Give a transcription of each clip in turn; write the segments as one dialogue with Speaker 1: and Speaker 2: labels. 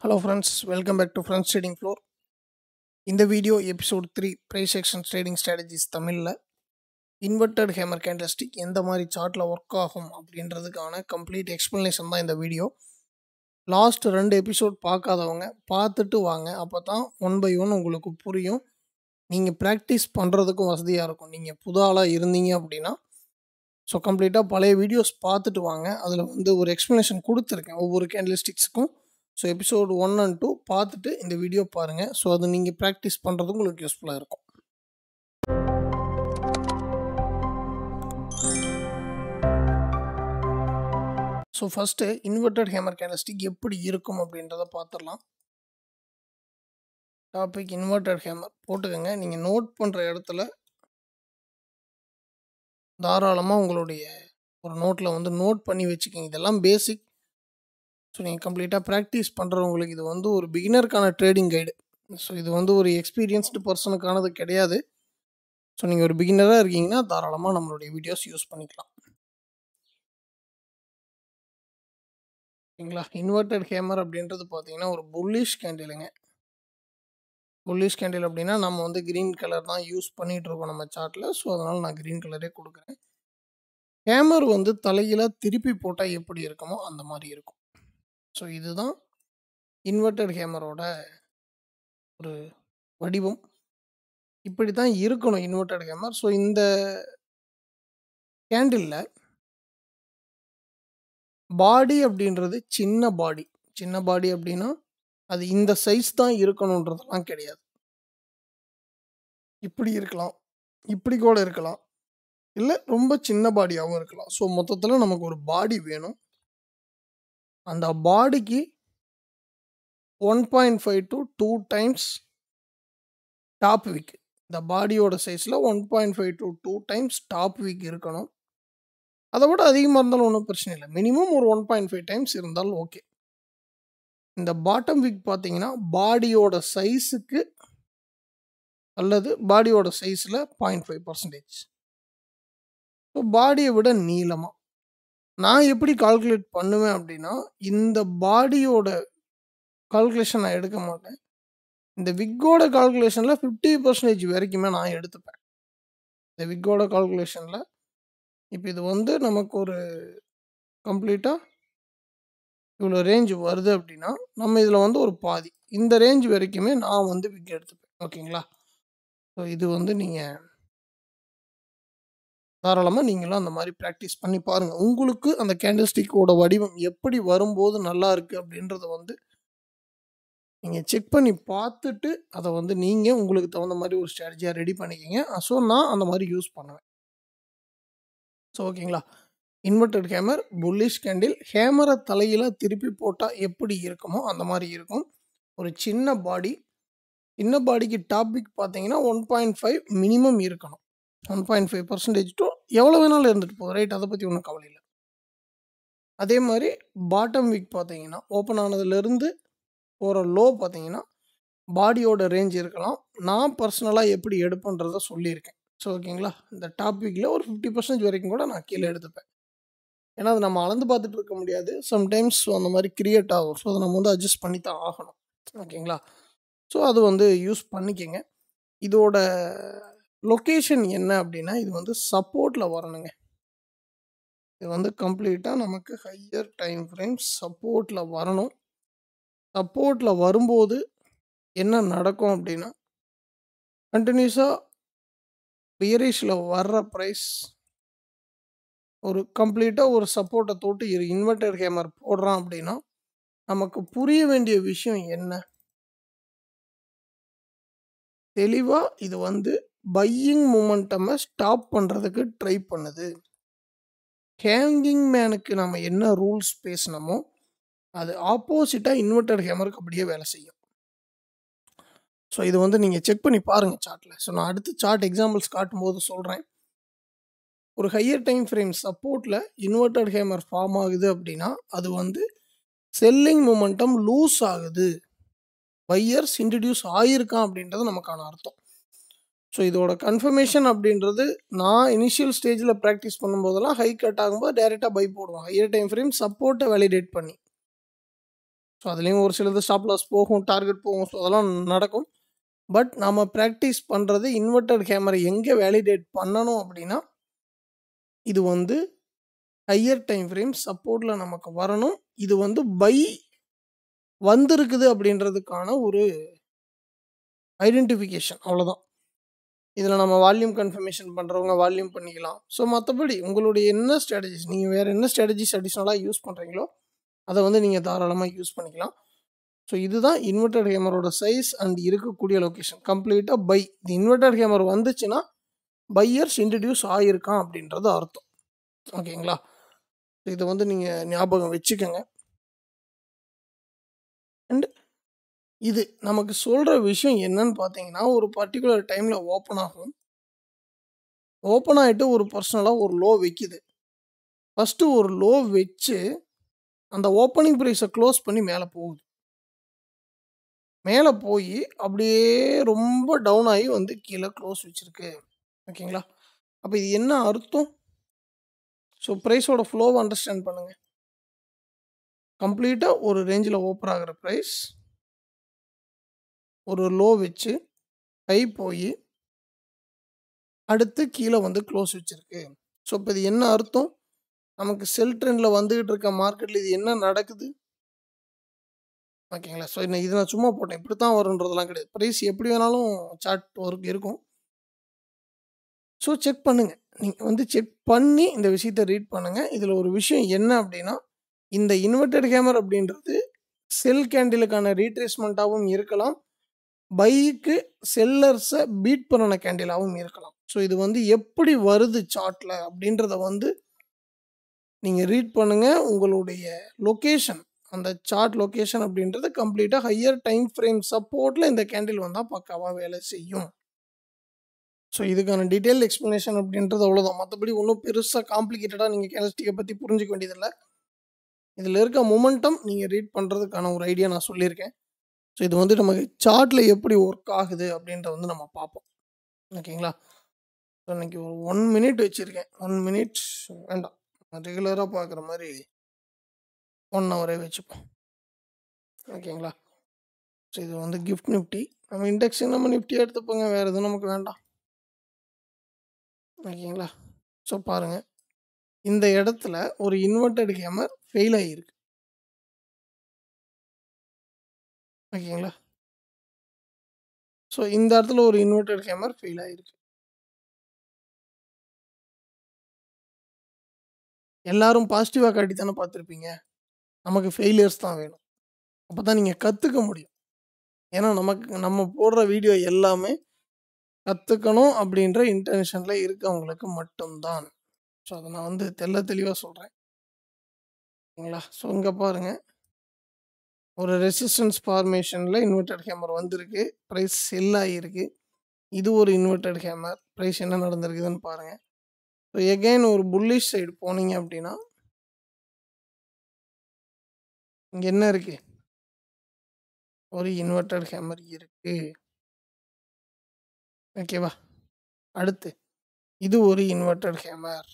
Speaker 1: Hello friends, welcome back to Friends Trading Floor. இந்த video episode 3 price action trading strategies தமிழில் inverted hammer candlestick எந்த மாதிரி சார்ட்டில் work ஆகும் அப்படின்றதுக்கான கம்ப்ளீட் எக்ஸ்ப்ளனேஷன் தான் இந்த வீடியோ. லாஸ்ட் 2 எபிசோட் பார்க்காதவங்க பார்த்துட்டு வாங்க, அப்போ தான் ஒன் பை ஒன் உங்களுக்கு புரியும். நீங்கள் ப்ராக்டிஸ் பண்ணுறதுக்கும் வசதியாக இருக்கும். நீங்கள் புது ஆளாக இருந்தீங்க அப்படின்னா ஸோ கம்ப்ளீட்டாக பழைய வீடியோஸ் பார்த்துட்டு வாங்க. அதில் வந்து ஒரு எக்ஸ்ப்ளனேஷன் கொடுத்துருக்கேன் ஒவ்வொரு கேண்டல்ஸ்டிக்ஸுக்கும். ஸோ எபிசோடு 1 and 2 பார்த்துட்டு இந்த வீடியோ பாருங்கள். ஸோ அது நீங்கள் ப்ராக்டிஸ் பண்ணுறது உங்களுக்கு யூஸ்ஃபுல்லாக இருக்கும். So first inverted hammer candlestick எப்படி இருக்கும் அப்படின்றத பார்த்துடலாம். டாபிக் இன்வெர்டட் ஹேமர் போட்டுக்கோங்க. நீங்கள் நோட் பண்ணுற இடத்துல தாராளமாக உங்களுடைய ஒரு நோட்டில் வந்து நோட் பண்ணி வச்சுக்கோங்க. இதெல்லாம் பேசிக். ஸோ நீங்கள் கம்ப்ளீட்டாக ப்ராக்டிஸ் பண்ணுறவங்களுக்கு இது வந்து ஒரு பிகினருக்கான ட்ரேடிங் கைடு. ஸோ இது வந்து ஒரு எக்ஸ்பீரியன்ஸ்டு பர்சனுக்கானது கிடையாது. ஸோ நீங்கள் ஒரு பிகினராக இருக்கீங்கன்னா தாராளமாக நம்மளுடைய வீடியோஸ் யூஸ் பண்ணிக்கலாம். ஓகேங்களா? இன்வெர்டட் ஹேமர் அப்படின்றது பார்த்தீங்கன்னா ஒரு புல்லிஷ் கேண்டிலுங்க. புல்லிஷ் கேண்டில் அப்படின்னா நம்ம வந்து க்ரீன் கலர் தான் யூஸ் பண்ணிகிட்ருக்கோம் நம்ம சார்ட்டில். ஸோ அதனால் நான் க்ரீன் கலரே கொடுக்குறேன். ஹேமர் வந்து தலையில் திருப்பி போட்டால் எப்படி இருக்குமோ அந்த மாதிரி இருக்கும். ஸோ இதுதான் இன்வெர்டட் ஹேமரோட ஒரு வடிவம். இப்படி தான் இருக்கணும் இன்வெர்டட் ஹேமர். ஸோ இந்த கேண்டிலில் பாடி அப்படின்றது சின்ன பாடி அப்படின்னா அது இந்த சைஸ் தான் இருக்கணுன்றதெல்லாம் கிடையாது. இப்படி இருக்கலாம், இப்படி கூட இருக்கலாம், இல்லை ரொம்ப சின்ன பாடியாகவும் இருக்கலாம். ஸோ மொத்தத்தில் நமக்கு ஒரு பாடி வேணும். அந்த பாடிக்கு 1.5 to 2 times டாப் வீக். இந்த பாடியோட சைஸில் 1.5 to 2 times டாப் வீக் இருக்கணும். அதை விட அதிகமாக இருந்தாலும் ஒன்றும் பிரச்சனை இல்லை. மினிமம் ஒரு 1.5 times இருந்தாலும் ஓகே. இந்த பாட்டம் வீக் பார்த்தீங்கன்னா பாடியோட சைஸுக்கு அல்லது பாடியோட சைஸில் 0.5%. ஸோ பாடியை விட நீளமாக நான் எப்படி கால்குலேட் பண்ணுவேன் அப்படின்னா, இந்த பாடியோட கால்குலேஷன் நான் எடுக்க மாட்டேன். இந்த விக்கோட கால்குலேஷனில் 50% வரைக்குமே நான் எடுத்துப்பேன். இந்த விக்கோட கால்குலேஷனில் இப்போ இது வந்து நமக்கு ஒரு கம்ப்ளீட்டாக இவ்வளோ ரேஞ்ச் வருது அப்படின்னா நம்ம இதில் வந்து ஒரு பாதி இந்த ரேஞ்ச் வரைக்குமே நான் வந்து விக் எடுத்துப்பேன். ஓகேங்களா? ஸோ இது வந்து நீங்கள் தாராளமாக நீங்களும் அந்த மாதிரி ப்ராக்டிஸ் பண்ணி பாருங்கள். உங்களுக்கு அந்த கேண்டில்ஸ்டிக்கோட வடிவம் எப்படி வரும்போது நல்லா இருக்குது அப்படின்றத வந்து நீங்கள் செக் பண்ணி பார்த்துட்டு அதை வந்து நீங்கள் உங்களுக்கு தகுந்த மாதிரி ஒரு ஸ்ட்ராட்டஜியாக ரெடி பண்ணிக்கிங்க. ஸோ நான் அந்த மாதிரி யூஸ் பண்ணுவேன். ஸோ ஓகேங்களா? Inverted hammer bullish candle. ஹேமரை தலையில் திருப்பி போட்டால் எப்படி இருக்குமோ அந்த மாதிரி இருக்கும். ஒரு சின்ன பாடிக்கு டாபிக் பார்த்தீங்கன்னா 1.5 மினிமம் இருக்கணும். 1.5% டு எவ்வளோ வேணாலும் இருந்துட்டு போகுது, ரைட்? அதை பற்றி ஒன்றும் கவலை இல்லை. அதே மாதிரி பாட்டம் வீக் பார்த்தீங்கன்னா ஓப்பன் ஆனதுலேருந்து போகிற லோ பார்த்தீங்கன்னா பாடியோட ரேஞ்ச் இருக்கலாம். நான் பர்சனலாக எப்படி எடுப்புன்றதை சொல்லியிருக்கேன். ஸோ ஓகேங்களா? இந்த டாப் வீக்கில் ஒரு 50% வரைக்கும் கூட நான் கீழே எடுத்துப்பேன். ஏன்னா அது நம்ம அளந்து பார்த்துட்டு இருக்க முடியாது. சம்டைம்ஸ் அந்த மாதிரி கிரியேட் ஆகும். ஸோ அதை நம்ம வந்து அட்ஜஸ்ட் பண்ணி தான் ஆகணும். ஓகேங்களா? ஸோ அது வந்து யூஸ் பண்ணிக்கங்க. இதோட லொக்கேஷன் என்ன அப்படின்னா இது வந்து சப்போர்ட்டில் வரணுங்க. இது வந்து கம்ப்ளீட்டாக நமக்கு ஹையர் டைம் ஃப்ரேம் சப்போர்ட்டில் வரணும். சப்போர்ட்டில் வரும்போது என்ன நடக்கும் அப்படின்னா கண்டினியூஸாக பியரிஷில் வர்ற ப்ரைஸ் ஒரு கம்ப்ளீட்டாக ஒரு சப்போர்ட்டை தொட்டு இன்வெர்டட் ஹேமர் போடுறான் அப்படின்னா நமக்கு புரிய வேண்டிய விஷயம் என்ன? தெளிவாக இது வந்து பையிங் மூமெண்டமை ஸ்டாப் பண்ணுறதுக்கு ட்ரை பண்ணுது. ஹேங்கிங் மேனுக்கு நம்ம என்ன ரூல்ஸ் பேசினோமோ அது ஆப்போசிட்டாக இன்வெர்டட் ஹேமருக்கு அப்படியே வேலை செய்யும். ஸோ இது வந்து நீங்கள் செக் பண்ணி பாருங்கள் சார்ட்டில். ஸோ நான் அடுத்து சார்ட் எக்ஸாம்பிள்ஸ் காட்டும்போது சொல்கிறேன். ஒரு ஹையர் டைம் ஃப்ரேம் சப்போர்ட்டில் இன்வெர்டட் ஹேமர் ஃபார்ம் ஆகுது அப்படின்னா அது வந்து செல்லிங் மூமெண்டம் லூஸ் ஆகுது, பையர்ஸ் இன்ட்ரடியூஸ் ஆகியிருக்கான் அப்படின்றது நமக்கான அர்த்தம். ஸோ இதோட கன்ஃபர்மேஷன் அப்படின்றது நான் இனிஷியல் ஸ்டேஜில் ப்ராக்டிஸ் பண்ணும்போதெல்லாம் ஹை கட் ஆகும்போது டைரெக்டாக பை போடுவோம். ஹையர் டைம் ஃப்ரேம் சப்போர்ட்டை வேலிடேட் பண்ணி ஸோ அதுலேயும் ஒரு சிலது ஸ்டாப் லாஸ் போகும், டார்கெட் போகும். ஸோ அதெல்லாம் நடக்கும். பட் நம்ம ப்ராக்டிஸ் பண்ணுறது இன்வெர்ட்டட் ஹேமரை எங்கே வேலிடேட் பண்ணணும் அப்படின்னா, இது வந்து ஹையர் டைம் ஃப்ரேம் சப்போர்ட்டில் நமக்கு வரணும். இது வந்து பை வந்திருக்குது அப்படின்றதுக்கான ஒரு ஐடென்டிஃபிகேஷன், அவ்வளோதான். இதில் நம்ம வால்யூம் கன்ஃபர்மேஷன் பண்ணுறவங்க வால்யூம் பண்ணிக்கலாம். ஸோ மற்றபடி உங்களுடைய என்ன ஸ்ட்ராட்டஜிஸ், நீங்கள் வேறு என்ன ஸ்ட்ராட்டஜிஸ் அடிஷ்னலாக யூஸ் பண்ணுறீங்களோ அதை வந்து நீங்கள் தாராளமாக யூஸ் பண்ணிக்கலாம். ஸோ இதுதான் இன்வெர்ட்டட் ஹேமரோட சைஸ் அண்ட் இருக்கக்கூடிய லொக்கேஷன். கம்ப்ளீட்டாக பை. இது இன்வெர்ட்டட் ஹேமர் வந்துச்சுன்னா பையர்ஸ் இன்ட்ரடியூஸ் ஆகியிருக்கான் அப்படின்றது அர்த்தம். ஓகேங்களா? இதை வந்து நீங்கள் ஞாபகம் வச்சுக்கோங்க. அண்ட் இது நமக்கு சொல்கிற விஷயம் என்னன்னு பார்த்தீங்கன்னா, ஒரு பர்டிகுலர் டைமில் ஓப்பன் ஆகும். ஓப்பன் ஆகிட்டு ஒரு பர்சனலாக ஒரு லோ வைக்குது. ஃபஸ்ட்டு ஒரு லோ வச்சு அந்த ஓப்பனிங் ப்ரைஸை க்ளோஸ் பண்ணி மேலே போகுது. மேலே போய் அப்படியே ரொம்ப டவுன் ஆகி வந்து கீழே க்ளோஸ் வச்சுருக்கு. ஓகேங்களா? அப்போ இது என்ன அர்த்தம்? ஸோ ப்ரைஸோட ஃப்ளோவை அண்டர்ஸ்டாண்ட் பண்ணுங்கள். கம்ப்ளீட்டாக ஒரு ரேஞ்சில் ஓப்பன் ஆகிற ப்ரைஸ் ஒரு லோ வச்சு ஹை போய் அடுத்து கீழே வந்து க்ளோஸ் வச்சுருக்கு. ஸோ இப்போ இது என்ன அர்த்தம்? நமக்கு செல் ட்ரெண்டில் வந்துக்கிட்டு இருக்க மார்க்கெட்டில் இது என்ன நடக்குது? ஓகேங்களா? ஸோ இது நான் சும்மா போட்டேன், இப்படி தான் வருன்றதெல்லாம் கிடையாது. ப்ரைஸ் எப்படி வேணாலும் சார்ட் ஒர்க் இருக்கும். ஸோ செக் பண்ணுங்கள். நீங்கள் வந்து செக் பண்ணி இந்த விஷயத்தை ரீட் பண்ணுங்கள். இதில் ஒரு விஷயம் என்ன அப்படின்னா, இந்த இன்வெர்ட்டட் ஹேமர் அப்படின்றது செல் கேண்டிலுக்கான ரீட்ரேஸ்மெண்ட்டாகவும் இருக்கலாம், பைக்கு செல்லர்ஸை பீட் பண்ணின கேண்டிலாகவும் இருக்கலாம். ஸோ இது வந்து எப்படி வருது சார்ட்டில் அப்படின்றத வந்து நீங்கள் ரீட் பண்ணுங்கள். உங்களுடைய லொக்கேஷன், அந்த சார்ட் லொக்கேஷன் அப்படின்றது கம்ப்ளீட்டாக ஹையர் டைம் ஃப்ரேம் சப்போர்ட்டில் இந்த கேண்டில் வந்தால் பக்காவாக வேலை செய்யும். ஸோ இதுக்கான டீட்டெயில் எக்ஸ்ப்ளனேஷன் அப்படின்றது அவ்வளோதான். மற்றபடி ஒன்றும் பெருசாக காம்ப்ளிகேட்டடாக நீங்கள் கேண்டில்ஸ்டிக்கை பற்றி புரிஞ்சிக்க வேண்டியதில்லை. இதில் இருக்க மொமெண்டம் நீங்கள் ரீட் பண்ணுறதுக்கான ஒரு ஐடியா நான் சொல்லியிருக்கேன். ஸோ இது வந்து நமக்கு சார்ட்டில் எப்படி ஒர்க் ஆகுது அப்படின்றத வந்து நம்ம பார்ப்போம். ஓகேங்களா? ஸோ இன்றைக்கி ஒரு 1 மினிட் வச்சுருக்கேன். 1 மினிட் வேண்டாம், ரெகுலராக பார்க்குற மாதிரி 1 ஹவரே வச்சுப்போம். ஓகேங்களா? ஸோ இது வந்து கிஃப்ட் நிஃப்டி. நம்ம இண்டெக்ஸிங் நம்ம நிஃப்டியாக எடுத்துப்போங்க, வேறு எதுவும் நமக்கு வேண்டாம். ஓகேங்களா? ஸோ பாருங்கள், இந்த இடத்துல ஒரு இன்வெர்ட்டட் ஹேமர் ஃபெயில் ஆகியிருக்கு. ஓகேங்களா? ஸோ இந்த இடத்துல ஒரு இன்வெர்ட்டட் ஹேமர் ஃபெயில் ஆகிருக்கு. எல்லாரும் பாசிட்டிவாக காட்டி தானே பார்த்துருப்பீங்க. நமக்கு ஃபெயிலியர்ஸ் தான் வேணும். அப்போ தான் நீங்கள் கற்றுக்க முடியும். ஏன்னா நம்ம போடுற வீடியோ எல்லாமே கற்றுக்கணும் அப்படின்ற இன்டென்ஷனில் இருக்கவங்களுக்கு மட்டும்தான். ஸோ அதை நான் வந்து தெளிவாக சொல்கிறேன். ஓகேங்களா? ஸோ இங்கே பாருங்கள், ஒரு ரெசிஸ்டன்ஸ் ஃபார்மேஷனில் இன்வெர்ட்டட் ஹேமர் வந்திருக்கு, ப்ரைஸ் செல் ஆகியிருக்கு. இது ஒரு இன்வெர்ட்டட் ஹேமர், ப்ரைஸ் என்ன நடந்திருக்குதுன்னு பாருங்கள். ஸோ எகைன் ஒரு புல்லிஷ் சைடு போனீங்க அப்படின்னா இங்கே என்ன இருக்குது? ஒரு இன்வெர்ட்டட் ஹேமர் இருக்குது. ஓகேவா? அடுத்து இது ஒரு இன்வெர்ட்டட் ஹேமர்.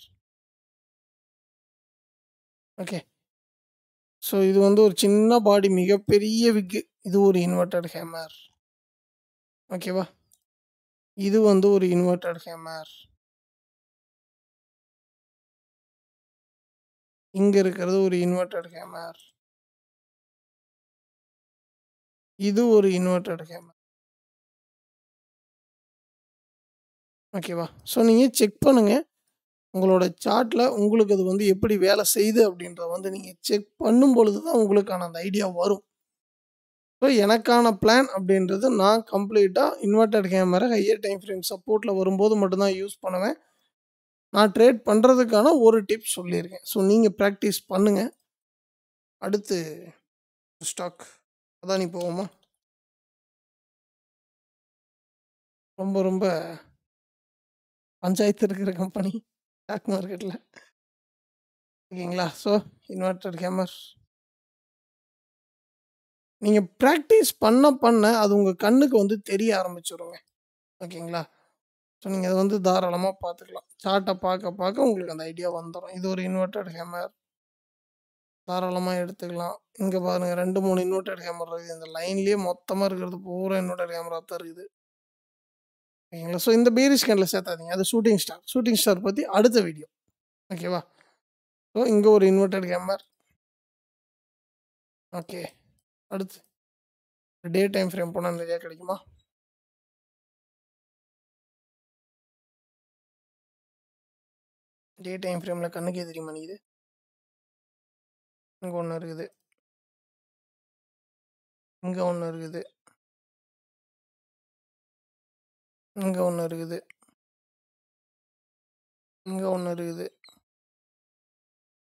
Speaker 1: ஓகே. ஸோ இது வந்து ஒரு சின்ன பாடி, மிகப்பெரிய விக்கு. இது ஒரு இன்வெர்ட்டட் ஹேமர். ஓகேவா? இது வந்து ஒரு இன்வெர்ட்டட் ஹேமர். இங்கே இருக்கிறது ஒரு இன்வெர்ட்டட் ஹேமர். இது ஒரு இன்வெர்ட்டட் ஹேமர். ஓகேவா? ஸோ நீங்கள் செக் பண்ணுங்கள். உங்களோட சார்ட்டில் உங்களுக்கு அது வந்து எப்படி வேலை செய்யுது அப்படின்றத வந்து நீங்கள் செக் பண்ணும் பொழுது தான் உங்களுக்கான அந்த ஐடியா வரும். ஸோ எனக்கான பிளான் அப்படின்றது, நான் கம்ப்ளீட்டாக இன்வெர்ட்டட் ஹேமரை ஹையர் டைம் ஃப்ரேம் சப்போர்ட்டில் வரும்போது மட்டும்தான் யூஸ் பண்ணுவேன். நான் ட்ரேட் பண்ணுறதுக்கான ஒரு டிப்ஸ் சொல்லியிருக்கேன். ஸோ நீங்கள் ப்ராக்டிஸ் பண்ணுங்கள். அடுத்து ஸ்டாக் அதானி போவோமா? ரொம்ப ரொம்ப பஞ்சாயத்து இருக்கிற கம்பெனி ஸ்டாக் மார்க்கெட்டில். ஓகேங்களா? ஸோ இன்வெர்ட்டட் ஹேமர் நீங்கள் ப்ராக்டிஸ் பண்ண அது உங்கள் கண்ணுக்கு வந்து தெரிய ஆரம்பிச்சிடுங்க. ஓகேங்களா? ஸோ நீங்கள் அதை வந்து தாராளமாக பார்த்துக்கலாம். சார்ட்டை பார்க்க உங்களுக்கு அந்த ஐடியா வந்துடும். இது ஒரு இன்வெர்ட்டட் ஹேமர். தாராளமா எடுத்துக்கலாம். இங்க பாருங்க 2, 3 இன்வெர்ட்டட் கேமரா இருக்குது. இந்த லைன்லயே மொத்தமா இருக்கிறது பூரா இன்வெர்ட்டட் கேமரா தான் இருக்குது. ஓகேங்களா? ஸோ இந்த பேரிஷ் கேண்டில சேர்த்தாதீங்க. அது ஷூட்டிங் ஸ்டார். ஷூட்டிங் ஸ்டார் பத்தி அடுத்த வீடியோ. ஓகேவா? ஸோ இங்க ஒரு இன்வெர்ட்டட் கேமர். ஓகே. அடுத்து டே டைம் ஃப்ரேம் போனா நிறையா கிடைக்குமா? டே டைம் ஃப்ரேம்ல கண்ணுக்கே தெரிய மாட்டேங்குது. இங்க ஒண்ணு இருக்குது. இங்க ஒண்ணு இருக்குது. இங்க ஒண்ணு இருக்குது. இங்க ஒண்ணு இருக்குது.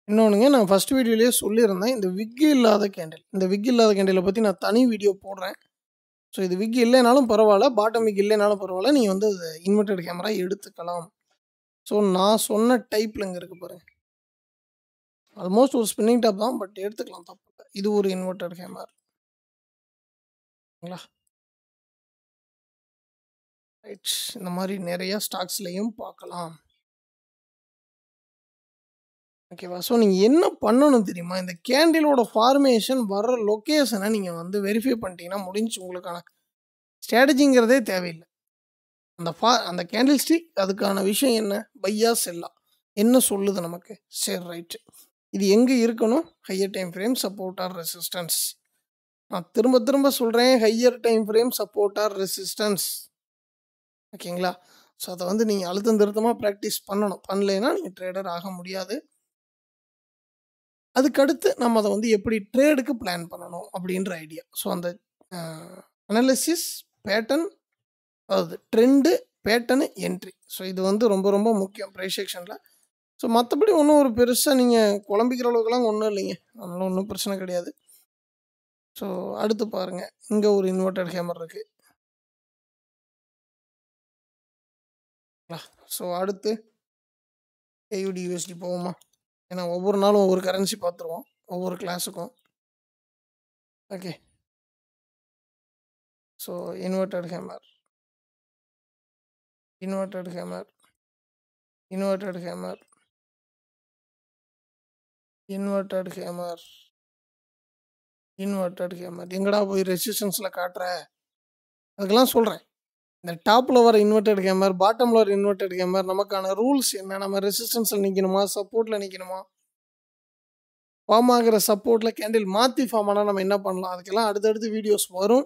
Speaker 1: இன்னொன்னுங்க நான் ஃபர்ஸ்ட் வீடியோலயே சொல்லியிருந்தேன். இந்த விக் இல்லாத கேண்டில். இந்த விக் இல்லாத கேண்டில பத்தி நான் தனி வீடியோ போடுறேன். ஸோ இது விக் இல்லைனாலும் பரவால்ல. பாட்டம் விக் இல்லைனாலும் பரவால்ல. நீங்க வந்து அது இன்வெர்ட்டட் கேமரா எடுத்துக்கலாம். ஸோ நான் சொன்ன டைப்ல இங்க இருக்கு பாருங்க. ஆல்மோஸ்ட் ஒரு ஸ்பின்னிங் டாப் தான். பட் எடுத்துக்கலாம் தப்பில்ல. இது ஒரு இன்வெர்ட்டட் கேமரா. ங்களா? ரைட். இந்த மாரி நெறைய ஸ்டாக்ஸ்லயும் பார்க்கலாம். ஓகேவா? ஸோ நீங்க என்ன பண்ணணும் தெரியுமா? இந்த கேண்டிலோட ஃபார்மேஷன் வர்ற லொகேஷன நீங்க வந்து வெரிஃபை பண்ணிட்டீங்கன்னா முடிஞ்சுச்சு உங்களுக்கான ஸ்ட்ராட்டஜிங்கிறதே தேவையில்ல. அந்த கேண்டில் ஸ்டிக் அதுக்கான விஷயம் என்ன? பையா செல்லா? என்ன சொல்லுது நமக்கு? சரி ரைட். இது எங்க இருக்கணும்? Higher time frame, support or resistance. நான் திரும்ப திரும்ப சொல்றேன். Higher time frame, support or resistance. ஓகேங்களா? ஸோ அத வந்து நீங்க அழுத்தம் திருத்தமா பிராக்டிஸ் பண்ணணும். பண்ணலைன்னா நீங்க ட்ரேடர் ஆக முடியாது. அதுக்கடுத்து நம்ம அத வந்து எப்படி ட்ரேடுக்கு பிளான் பண்ணணும் அப்படின்ற ஐடியா. ஸோ அந்த அ அனாலிசிஸ், பேட்டர்ன், அதாவது ட்ரெண்டு, பேட்டர்னு, என்ட்ரி. ஸோ இது வந்து ரொம்ப ரொம்ப முக்கியம் பிரைஸ் செக்ஷன்ல. ஸோ மத்தபடி ஒண்ணும் ஒரு பெருசா நீங்க குழம்பிக்கிற அளவுக்குலாம் ஒண்ணும் இல்லைங்க. அதனால ஒண்ணும் பிரச்சனை கிடையாது. ஸோ அடுத்து பாருங்க. இங்க ஒரு இன்வெர்ட்டட் ஹேமர் இருக்கு. ஸோ அடுத்து AUD USD போவோமா? ஏன்னா ஒவ்வொரு நாளும் ஒவ்வொரு கரன்சி பார்த்துருவோம். ஒவ்வொரு கிளாஸுக்கும். Okay. So inverted hammer, inverted hammer, inverted hammer, inverted hammer, inverted hammer. எங்கடா போய் ரெசிஸ்டன்ஸ்ல காட்டுற? அதுக்கெல்லாம் சொல்றேன். இந்த டாப்ல வர இன்வெர்ட்டட் ஹேமர், பாட்டம்ல வர இன்வெர்ட்டட் ஹேமர், நமக்கான ரூல்ஸ் என்ன? நம்ம ரெசிஸ்டன்ஸ்ல நிக்கணுமா? சப்போர்ட்ல நிக்கணுமா? ஃபார்ம் ஆகுற சப்போர்ட்ல கேண்டில் மாத்தி ஃபார்ம் ஆனா நம்ம என்ன பண்ணலாம்? அதுக்கெல்லாம் அடுத்தடுத்து வீடியோஸ் வரும்.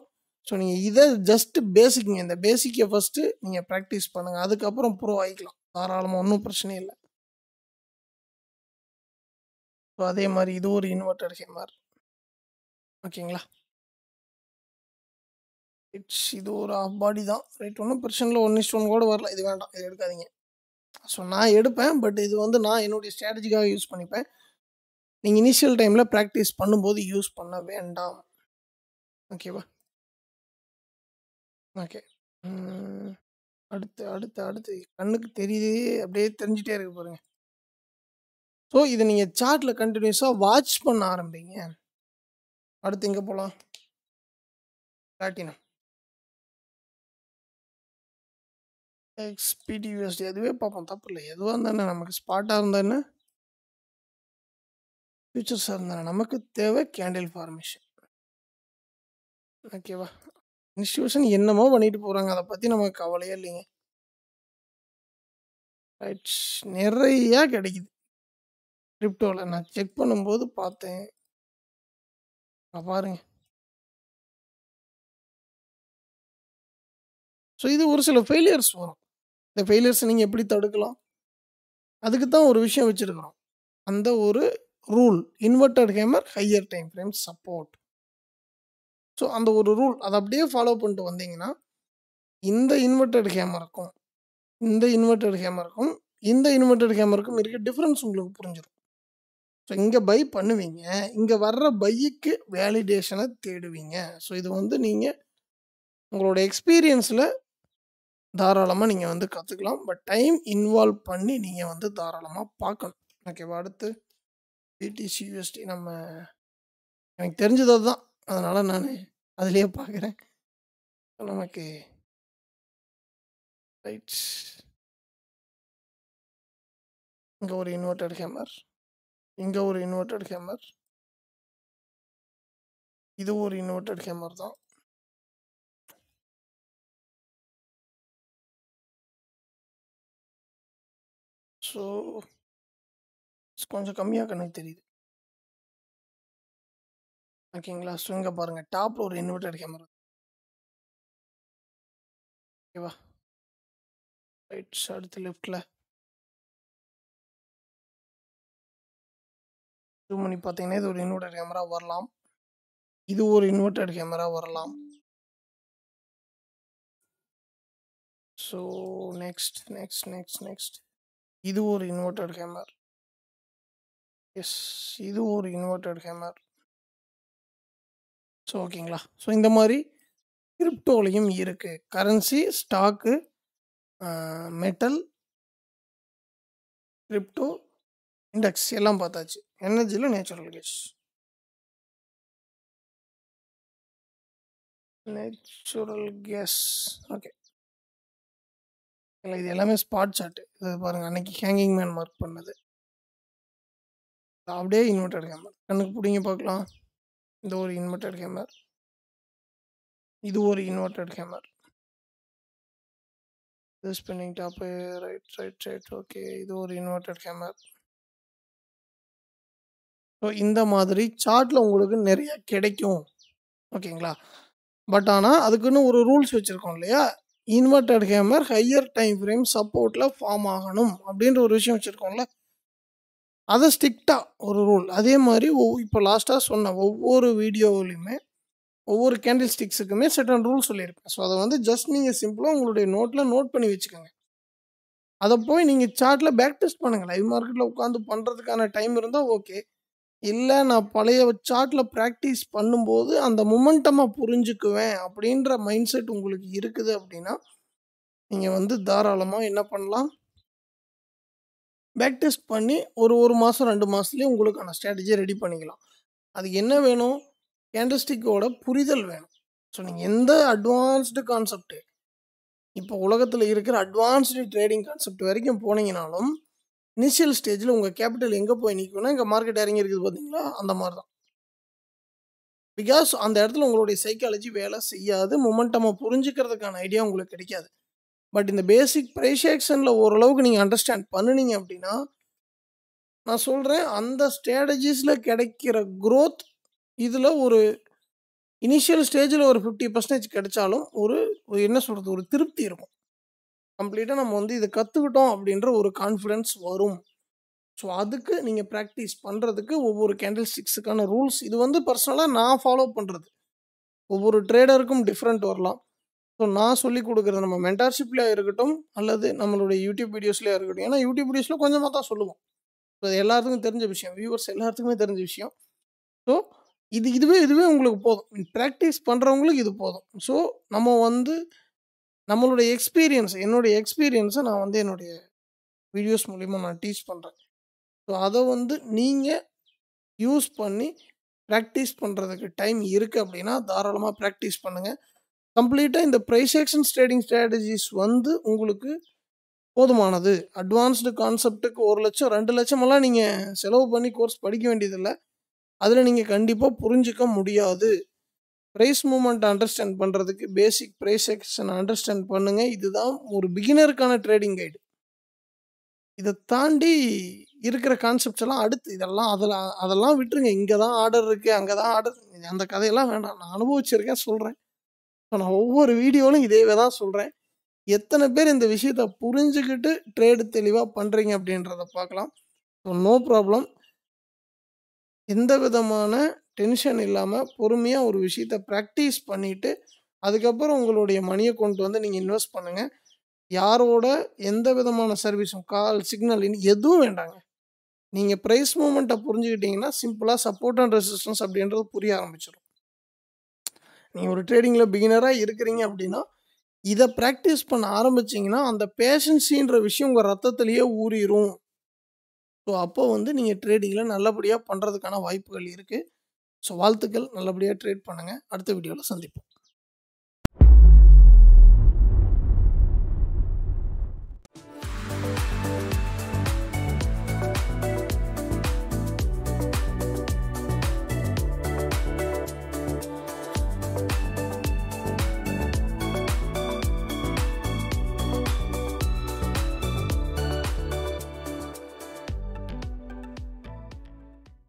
Speaker 1: ஸோ நீங்க இத ஜஸ்ட் பேசிக்ங்க. இந்த பேசிக்க ஃபர்ஸ்ட்டு நீங்க பிராக்டிஸ் பண்ணுங்க. அதுக்கப்புறம் ப்ரோ ஆயிக்கலாம். தாராளமா ஒண்ணும் பிரச்சனை இல்ல. ஸோ அதே மாரி இது ஒரு இன்வெர்ட்டட் ஹேமர். ஓகேங்களா? இது ஒரு ஆஃப் பாடி தான். ரைட் ஒண்ணும் பிரச்சனை இல்ல. 1:1 கூட வரலாம். இது வேண்டாம். இத எடுக்காதீங்க. ஸோ நான் எடுப்பேன். பட் இது வந்து நான் என்னுடைய ஸ்ட்ராட்டஜிக்காக யூஸ் பண்ணிப்பேன். நீங்க இனிஷியல் டைம்ல பிராக்டிஸ் பண்ணும்போது யூஸ் பண்ண வேண்டாம். ஓகேவா? ஓகே. ம். அடுத்து, அடுத்து, அடுத்து கண்ணுக்கு தெரியுது. அப்படியே தெரிஞ்சுட்டே இருக்கு பாருங்க. ஸோ இத நீங்க சார்ட்ல கன்டினியூஸா வாட்ச் பண்ண ஆரம்பிங்க. அடுத்து எங்க போலாம்? பிளாட்டினம். XPTUSD அதுவே பார்ப்போம். தப்பு இல்ல. எதுவா இருந்தா என்ன? நமக்கு ஸ்பாட்டா இருந்தா என்ன? ஃபியூச்சர்ஸா இருந்தா என்ன? நமக்கு தேவை கேண்டில் ஃபார்மேஷன். ஓகேவா? இன்ஸ்டிடியூஷன் என்னமோ பண்ணிட்டு போறாங்க. அத பத்தி நமக்கு கவலையே இல்லைங்க. ரைட். நிறையா கிடைக்குது. கிரிப்டோல நான் செக் பண்ணும்போது பார்த்தேன். பாருங்க. ஸோ இது ஒரு சில ஃபெயிலியர்ஸ் வரும். இந்த ஃபெயிலியர்ஸ நீங்க எப்படி தடுக்கலாம்? அதுக்கு தான் ஒரு விஷயம் வச்சிருக்கிறோம். அந்த ஒரு rule. Inverted hammer, higher time frame, support. So அந்த ஒரு ரூல் அத அப்படியே ஃபாலோ பண்ணிட்டு வந்தீங்கன்னா, இந்த இன்வெர்ட்டட் ஹேமருக்கும், இந்த இன்வெர்ட்டட் ஹேமருக்கும், இந்த இன்வெர்ட்டட் ஹேமருக்கும் இருக்க டிஃபரன்ஸ் உங்களுக்கு புரிஞ்சிரும். ஸோ இங்க பை பண்ணுவீங்க. இங்க வர்ற பைக்கு வேலிடேஷன தேடுவீங்க. ஸோ இது வந்து நீங்க உங்களோட எக்ஸ்பீரியன்ஸ்ல தாராளமா நீங்க வந்து கத்துக்கலாம். பட் டைம் இன்வால்வ் பண்ணி நீங்க வந்து தாராளமா பார்க்கணும். ஓகேவா? அடுத்து BTC USD நம்ம எனக்கு தெரிஞ்சது அதுதான். அதனால நானு அதிலேயே பார்க்குறேன். நமக்கு ரைட். இங்க ஒரு இன்வெர்ட்டட் ஹேமர். இங்க ஒரு இன்வெர்ட்டட் ஹேமர். இது ஒரு இன்வெர்டட் ஹேமர் தான். ஸோ கொஞ்சம் கம்மியாக கண்ணுக்கு தெரியுது. ஓகேங்களா? ஸோ இங்கே பாருங்கள், டாப்பில் ஒரு இன்வெர்டட் ஹேமர். ஓகேவா? ரைட், அடுத்து லெஃப்டில் ஜூம் பண்ணி பார்த்தீங்கன்னா இது ஒரு இன்வெர்டட் கேமரா வரலாம். இது ஒரு இன்வெர்டட் கேமரா வரலாம். ஸோ நெக்ஸ்ட் இது ஒரு இன்வெர்டட் ஹேமர். எஸ், இது ஒரு இன்வெர்டட் ஹேமர். ஸோ ஓகேங்களா? ஸோ இந்த மாதிரி கிரிப்டோலையும் இருக்குது. Currency, stock, metal, crypto, index எல்லாம் பார்த்தாச்சு. எனர்ஜியில் நேச்சுரல் கேஸ். ஓகே, இல்லை இது எல்லாமே ஸ்பாட் சார்ட். இது பாருங்கள், அன்னைக்கு ஹேங்கிங் மேன் மார்க் பண்ணது அப்படியே இன்வெர்டட் ஹேமர். கண்ணுக்கு பிடிங்க பார்க்கலாம். இந்த ஒரு இன்வெர்டட் ஹேமர், இது ஒரு இன்வெர்டட் ஹேமர். இது ஸ்பின்னிங் டாப்பு. ரைட். ஓகே, இது ஒரு இன்வெர்டட் ஹேமர். ஸோ இந்த மாதிரி சார்ட்டில் உங்களுக்கு நிறைய கிடைக்கும். ஓகேங்களா? பட் ஆனால் அதுக்குன்னு ஒரு ரூல்ஸ் வச்சுருக்கோம் இல்லையா? Inverted hammer higher time frame சப்போர்ட்டில் ஃபார்ம் ஆகணும் அப்படின்ற ஒரு விஷயம் வச்சுருக்கோம்ல, அதை ஸ்ட்ரிக்டாக ஒரு ரூல். அதே மாதிரி இப்போ லாஸ்ட்டாக சொன்ன ஒவ்வொரு வீடியோவிலையுமே ஒவ்வொரு கேண்டில் ஸ்டிக்ஸுக்குமே செட்டன் ரூல் சொல்லியிருப்பேன். ஸோ அதை வந்து ஜஸ்ட் நீங்கள் சிம்பிளாக உங்களுடைய நோட்டில் நோட் பண்ணி வச்சுக்கோங்க. அதை போய் நீங்கள் சார்ட்டில் பேக் டெஸ்ட் பண்ணுங்கள். லைவ் மார்க்கெட்டில் உட்காந்து பண்ணுறதுக்கான டைம் இருந்தால் ஓகே. இல்லை, நான் பழைய சார்ட்டில் ப்ராக்டிஸ் பண்ணும்போது அந்த மொமெண்டமாக புரிஞ்சுக்குவேன் அப்படின்ற மைண்ட் செட் உங்களுக்கு இருக்குது அப்படின்னா நீங்கள் வந்து தாராளமாக என்ன பண்ணலாம், பேக் டெஸ்ட் பண்ணி ஒரு மாதம் 2 மாதத்துலேயே உங்களுக்கான ஸ்ட்ராட்டஜியை ரெடி பண்ணிக்கலாம். அதுக்கு என்ன வேணும்? கேண்டல்ஸ்டிக்கோட புரிதல் வேணும். ஸோ நீங்கள் எந்த அட்வான்ஸ்டு கான்செப்ட், இப்போ உலகத்தில் இருக்கிற அட்வான்ஸ்டு ட்ரேடிங் கான்செப்ட் வரைக்கும் போனீங்கனாலும் இனிஷியல் ஸ்டேஜில் உங்கள் கேபிட்டல் எங்கே போய் நிற்கும்னா, இங்கே மார்க்கெட் இறங்கி இருக்குது பார்த்தீங்களா, அந்த மாதிரி தான். பிகாஸ் அந்த இடத்துல உங்களுடைய சைக்காலஜி வேலை செய்யாது. மொமெண்டமாக புரிஞ்சுக்கிறதுக்கான ஐடியா உங்களுக்கு கிடைக்காது. பட் இந்த பேசிக் ப்ரைஸ் ஆக்ஷனில் ஓரளவுக்கு நீங்கள் அண்டர்ஸ்டாண்ட் பண்ணினீங்க அப்படின்னா, நான் சொல்கிறேன், அந்த ஸ்ட்ராட்டஜிஸில் கிடைக்கிற க்ரோத் இதில் ஒரு இனிஷியல் ஸ்டேஜில் ஒரு 50% கிடைச்சாலும் ஒரு என்ன சொல்கிறது, ஒரு திருப்தி இருக்கும். கம்ப்ளீட்டாக நம்ம வந்து இதை கற்றுக்கிட்டோம் அப்படின்ற ஒரு கான்ஃபிடென்ஸ் வரும். ஸோ அதுக்கு நீங்கள் ப்ராக்டிஸ் பண்ணுறதுக்கு ஒவ்வொரு கேண்டில் ஸ்டிக்ஸுக்கான ரூல்ஸ் இது வந்து பர்சனலாக நான் ஃபாலோ பண்ணுறது. ஒவ்வொரு ட்ரேடருக்கும் டிஃப்ரெண்ட் வரலாம். ஸோ நான் சொல்லிக் கொடுக்குறது நம்ம மென்டார்ஷிப்லேயே இருக்கட்டும் அல்லது நம்மளுடைய யூடியூப் வீடியோஸ்லேயே இருக்கட்டும். ஏன்னா யூடியூப் வீடியோஸில் கொஞ்சமாக தான் சொல்லுவோம். ஸோ அது எல்லாத்துக்கும் தெரிஞ்ச விஷயம், வியூவர்ஸ் எல்லாத்துக்குமே தெரிஞ்ச விஷயம். ஸோ இதுவே உங்களுக்கு போதும். ப்ராக்டிஸ் பண்ணுறவங்களுக்கு இது போதும். ஸோ நம்ம வந்து நம்மளுடைய என்னுடைய எக்ஸ்பீரியன்ஸை நான் வந்து என்னுடைய வீடியோஸ் மூலிமா நான் டீச் பண்ணுறேன். ஸோ அதை வந்து நீங்கள் யூஸ் பண்ணி ப்ராக்டிஸ் பண்ணுறதுக்கு டைம் இருக்குது அப்படின்னா தாராளமாக ப்ராக்டிஸ் பண்ணுங்கள். கம்ப்ளீட்டாக இந்த ப்ரைஸ் ஆக்ஷன் ட்ரேடிங் ஸ்ட்ராட்டஜிஸ் வந்து உங்களுக்கு போதுமானது. அட்வான்ஸ்டு கான்செப்ட்டுக்கு 1 லட்சம் 2 லட்சமெல்லாம் நீங்கள் செலவு பண்ணி கோர்ஸ் படிக்க வேண்டியதில்லை. அதில் நீங்கள் கண்டிப்பாக புரிஞ்சிக்க முடியாது. ப்ரைஸ் மூவ்மெண்ட் அண்டர்ஸ்டாண்ட் பண்ணுறதுக்கு பேசிக் ப்ரைஸ் ஆக்ஷன் அண்டர்ஸ்டாண்ட் பண்ணுங்கள். இதுதான் ஒரு பிகினருக்கான ட்ரேடிங் கைடு. இதை தாண்டி இருக்கிற கான்செப்ட்ஸ் எல்லாம் அடுத்து இதெல்லாம் அதெல்லாம் விட்டுருங்க. இங்கே தான் ஆர்டர் இருக்குது, அங்கே தான் ஆர்டர், அந்த கதையெல்லாம் வேண்டாம். நான் அனுபவிச்சிருக்கேன், சொல்கிறேன். ஸோ நான் ஒவ்வொரு வீடியோவிலும் இதேவே தான் சொல்கிறேன். எத்தனை பேர் இந்த விஷயத்தை புரிஞ்சுக்கிட்டு ட்ரேடு தெளிவாக பண்ணுறீங்க அப்படின்றத பார்க்கலாம். So no problem. எந்த விதமான டென்ஷன் இல்லாமல் பொறுமையாக ஒரு விஷயத்தை ப்ராக்டிஸ் பண்ணிவிட்டு அதுக்கப்புறம் உங்களுடைய மணியை கொண்டு வந்து நீங்கள் இன்வெஸ்ட் பண்ணுங்கள். யாரோட எந்த விதமான சர்வீஸும், கால், சிக்னல் எதுவும் வேண்டாங்க. நீங்கள் ப்ரைஸ் மூவ்மெண்ட்டை புரிஞ்சுக்கிட்டிங்கன்னா சிம்பிளாக சப்போர்ட் அண்ட் ரெசிஸ்டன்ஸ் அப்படின்றது புரிய ஆரம்பிச்சிடும். நீங்கள் ஒரு ட்ரேடிங்கில் பிகினராக இருக்கிறீங்க அப்படின்னா இதை ப்ராக்டிஸ் பண்ண ஆரம்பிச்சிங்கன்னா அந்த பேஷன்ஸின்ற விஷயம் உங்கள் ரத்தத்திலேயே ஊறிடும். ஸோ அப்போ வந்து நீங்கள் ட்ரேடிங்கில் நல்லபடியாக பண்ணுறதுக்கான வாய்ப்புகள் இருக்குது. ஸோ வாழ்த்துக்கள், நல்லபடியாக ட்ரேட் பண்ணுங்கள். அடுத்த வீடியோவில் சந்திப்போம்.